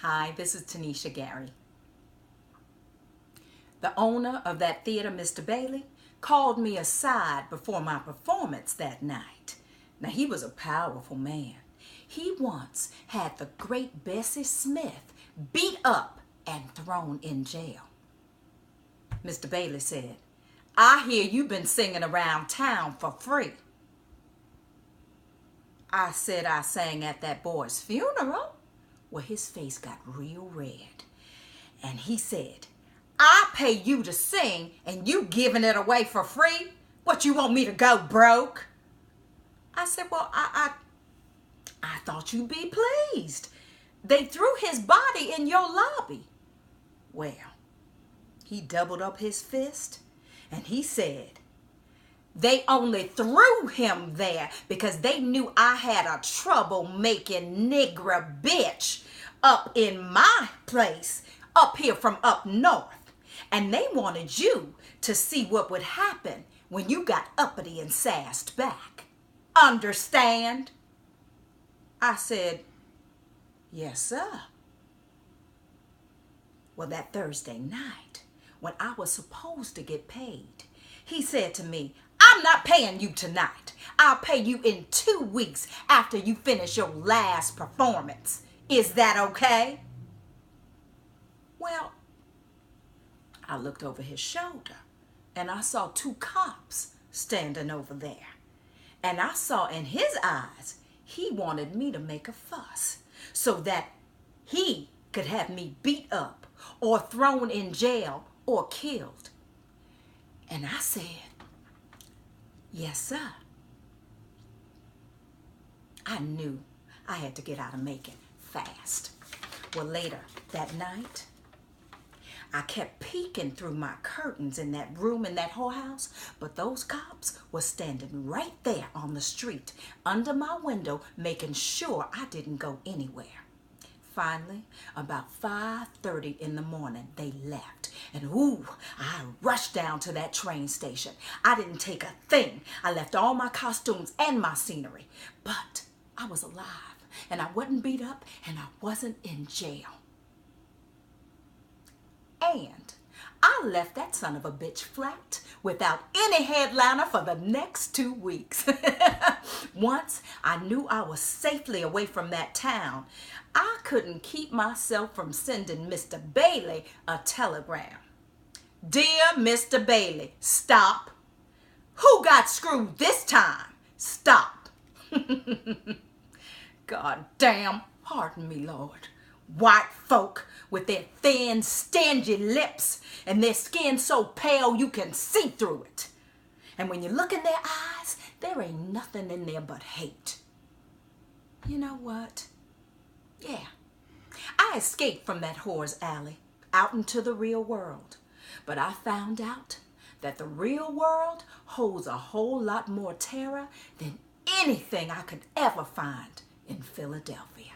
Hi, this is Tanesha Gary. The owner of that theater, Mr. Bailey, called me aside before my performance that night. Now, he was a powerful man. He once had the great Bessie Smith beat up and thrown in jail. Mr. Bailey said, "I hear you've been singing around town for free." I said I sang at that boy's funeral. Well, his face got real red. And he said, "I pay you to sing and you giving it away for free? What, you want me to go broke?" I said, "Well, I thought you'd be pleased. They threw his body in your lobby." Well, he doubled up his fist and he said, "They only threw him there because they knew I had a troublemaking nigger bitch up in my place, up here from up north. And they wanted you to see what would happen when you got uppity and sassed back. Understand?" I said, "Yes, sir." Well, that Thursday night, when I was supposed to get paid, he said to me, "I'm not paying you tonight. I'll pay you in 2 weeks after you finish your last performance. Is that okay?" Well, I looked over his shoulder and I saw 2 cops standing over there. And I saw in his eyes he wanted me to make a fuss so that he could have me beat up or thrown in jail or killed. And I said, "Yes, sir." I knew I had to get out of Macon fast. Well, later that night, I kept peeking through my curtains in that room in that whorehouse, but those cops were standing right there on the street under my window, making sure I didn't go anywhere. Finally, about 5:30 in the morning, they left. And I rushed down to that train station. I didn't take a thing. I left all my costumes and my scenery. But I was alive, and I wasn't beat up, and I wasn't in jail. And I left that son of a bitch flat without any headliner for the next 2 weeks. Once I knew I was safely away from that town, I couldn't keep myself from sending Mr. Bailey a telegram. "Dear Mr. Bailey, stop. Who got screwed this time? Stop." God damn, pardon me, Lord. White folk with their thin, stingy lips and their skin so pale you can see through it. And when you look in their eyes, there ain't nothing in there but hate. You know what? Yeah, I escaped from that whore's alley out into the real world. But I found out that the real world holds a whole lot more terror than anything I could ever find in Philadelphia.